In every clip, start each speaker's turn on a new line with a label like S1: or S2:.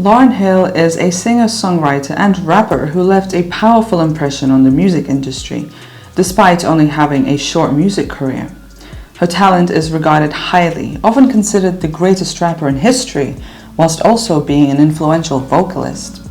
S1: Lauryn Hill is a singer-songwriter and rapper who left a powerful impression on the music industry, despite only having a short music career. Her talent is regarded highly, often considered the greatest rapper in history, whilst also being an influential vocalist.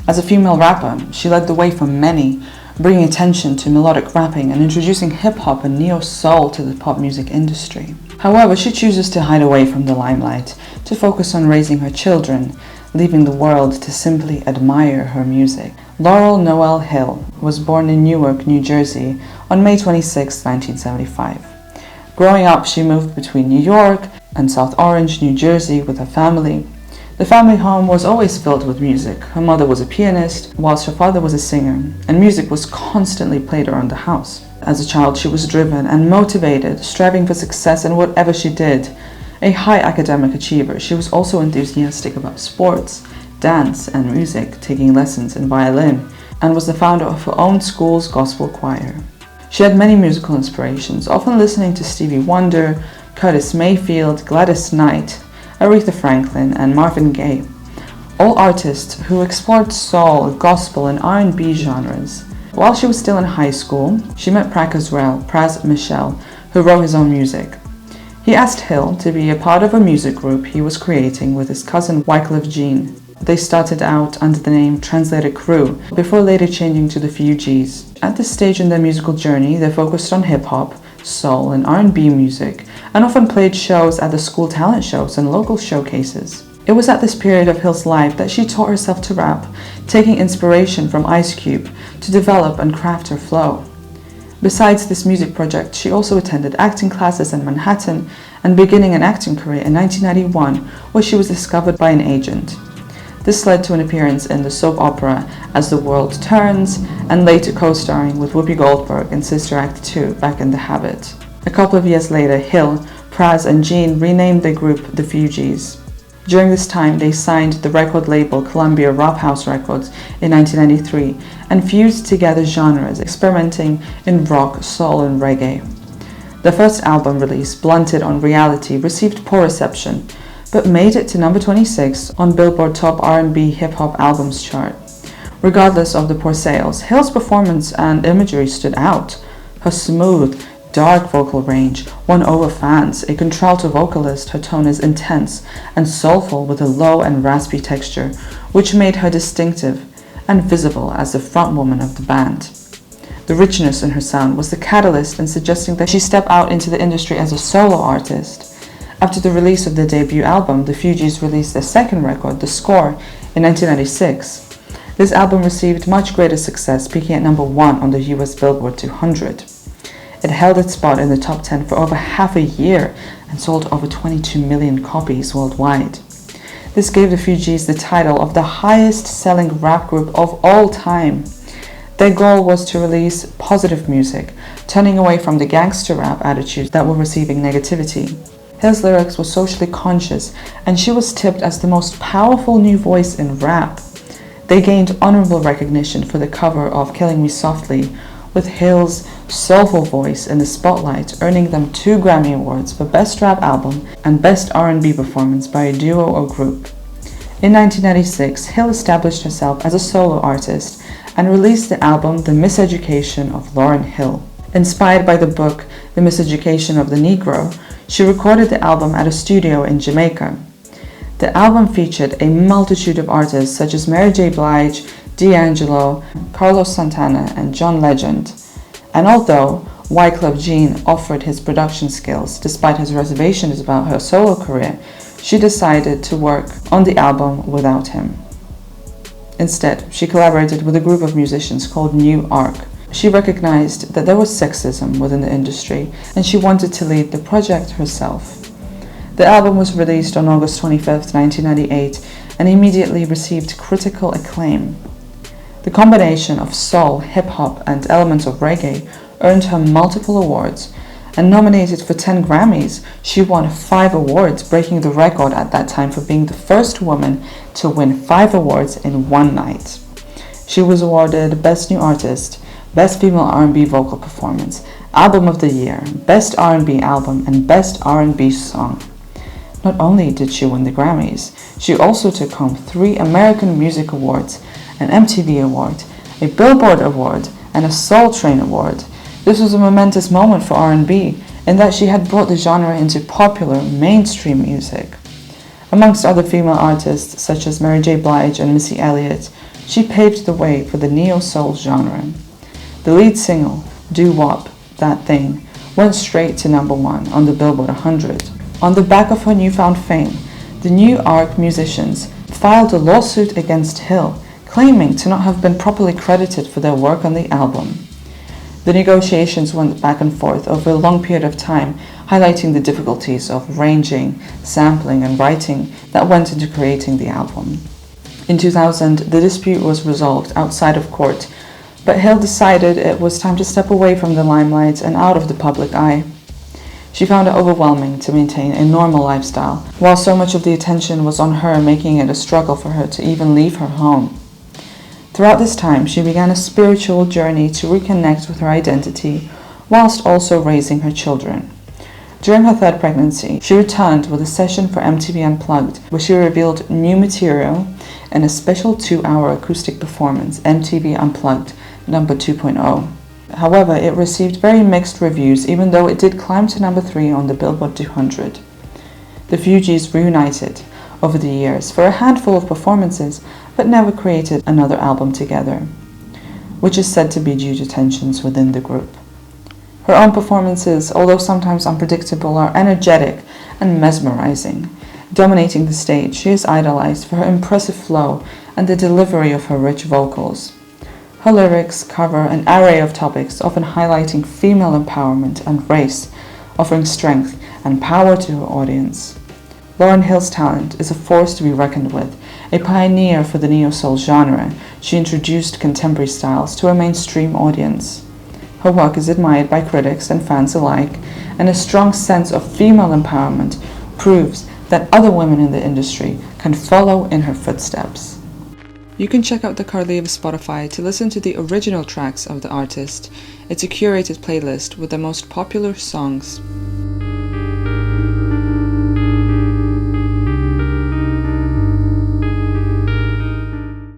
S1: As a female rapper, she led the way for many, bringing attention to melodic rapping and introducing hip-hop and neo-soul to the pop music industry. However, she chooses to hide away from the limelight to focus on raising her children, leaving the world to simply admire her music. Lauryn Noel Hill was born in Newark, New Jersey on May 26, 1975. Growing up, she moved between New York and South Orange, New Jersey with her family. The family home was always filled with music. Her mother was a pianist, whilst her father was a singer, and music was constantly played around the house. As a child, she was driven and motivated, striving for success in whatever she did. A high academic achiever, she was also enthusiastic about sports, dance, and music, taking lessons in violin, and was the founder of her own school's gospel choir. She had many musical inspirations, often listening to Stevie Wonder, Curtis Mayfield, Gladys Knight, Aretha Franklin, and Marvin Gaye, all artists who explored soul, gospel, and R&B genres. While she was still in high school, she met Pras Michel, who wrote his own music. He asked Hill to be a part of a music group he was creating with his cousin Wyclef Jean. They started out under the name Translator Crew, before later changing to the Fugees. At this stage in their musical journey, they focused on hip-hop, soul, and R&B music, and often played shows at the school talent shows and local showcases. It was at this period of Hill's life that she taught herself to rap, taking inspiration from Ice Cube to develop and craft her flow. Besides this music project, she also attended acting classes in Manhattan and beginning an acting career in 1991, where she was discovered by an agent. This led to an appearance in the soap opera As the World Turns, and later co-starring with Whoopi Goldberg in Sister Act 2, Back in the Habit. A couple of years later, Hill, Pras, and Jean renamed the group the Fugees. During this time, they signed the record label Columbia Rophouse Records in 1993 and fused together genres, experimenting in rock, soul, and reggae. The first album release, Blunted on Reality, received poor reception, but made it to number 26 on Billboard Top R&B Hip Hop Albums chart. Regardless of the poor sales, Hill's performance and imagery stood out. Her smooth, dark vocal range won over fans. A contralto vocalist, her tone is intense and soulful with a low and raspy texture, which made her distinctive and visible as the frontwoman of the band. The richness in her sound was the catalyst in suggesting that she step out into the industry as a solo artist. After the release of their debut album, the Fugees released their second record, The Score, in 1996. This album received much greater success, peaking at number 1 on the US Billboard 200. It held its spot in the top 10 for over half a year and sold over 22 million copies worldwide. This gave the Fugees the title of the highest-selling rap group of all time. Their goal was to release positive music, turning away from the gangster rap attitudes that were receiving negativity. Hill's lyrics were socially conscious, and she was tipped as the most powerful new voice in rap. They gained honorable recognition for the cover of Killing Me Softly, with Hill's soulful voice in the spotlight, earning them 2 Grammy Awards for Best Rap Album and Best R&B Performance by a Duo or Group. In 1996, Hill established herself as a solo artist and released the album The Miseducation of Lauryn Hill. Inspired by the book The Miseducation of the Negro, she recorded the album at a studio in Jamaica. The album featured a multitude of artists such as Mary J. Blige, D'Angelo, Carlos Santana, and John Legend. And although Wyclef Jean offered his production skills despite his reservations about her solo career, she decided to work on the album without him. Instead, she collaborated with a group of musicians called New Arc. She recognized that there was sexism within the industry, and she wanted to lead the project herself. The album was released on August 25, 1998, and immediately received critical acclaim. The combination of soul, hip-hop, and elements of reggae earned her multiple awards, and nominated for 10 Grammys, she won 5 awards, breaking the record at that time for being the first woman to win 5 awards in one night. She was awarded Best New Artist, Best Female R&B Vocal Performance, Album of the Year, Best R&B Album, and Best R&B Song. Not only did she win the Grammys, she also took home 3 American Music Awards, an MTV Award, a Billboard Award, and a Soul Train Award. This was a momentous moment for R&B in that she had brought the genre into popular mainstream music. Amongst other female artists such as Mary J. Blige and Missy Elliott, she paved the way for the neo-soul genre. The lead single, Doo Wop, That Thing, went straight to #1 on the Billboard 100. On the back of her newfound fame, the New Arc musicians filed a lawsuit against Hill, claiming to not have been properly credited for their work on the album. The negotiations went back and forth over a long period of time, highlighting the difficulties of arranging, sampling, and writing that went into creating the album. In 2000, the dispute was resolved outside of court, but Hill decided it was time to step away from the limelight and out of the public eye. She found it overwhelming to maintain a normal lifestyle, while so much of the attention was on her, making it a struggle for her to even leave her home. Throughout this time, she began a spiritual journey to reconnect with her identity, whilst also raising her children. During her 3rd pregnancy, she returned with a session for MTV Unplugged, where she revealed new material and a special 2-hour acoustic performance, MTV Unplugged number 2.0. However, it received very mixed reviews, even though it did climb to #3 on the Billboard 200. The Fugees reunited over the years for a handful of performances, but never created another album together, which is said to be due to tensions within the group. Her own performances, although sometimes unpredictable, are energetic and mesmerizing. Dominating the stage, she is idolized for her impressive flow and the delivery of her rich vocals. Her lyrics cover an array of topics, often highlighting female empowerment and race, offering strength and power to her audience. Lauryn Hill's talent is a force to be reckoned with. A pioneer for the neo-soul genre, she introduced contemporary styles to a mainstream audience. Her work is admired by critics and fans alike, and a strong sense of female empowerment proves that other women in the industry can follow in her footsteps. You can check out the Carly of Spotify to listen to the original tracks of the artist. It's a curated playlist with the most popular songs.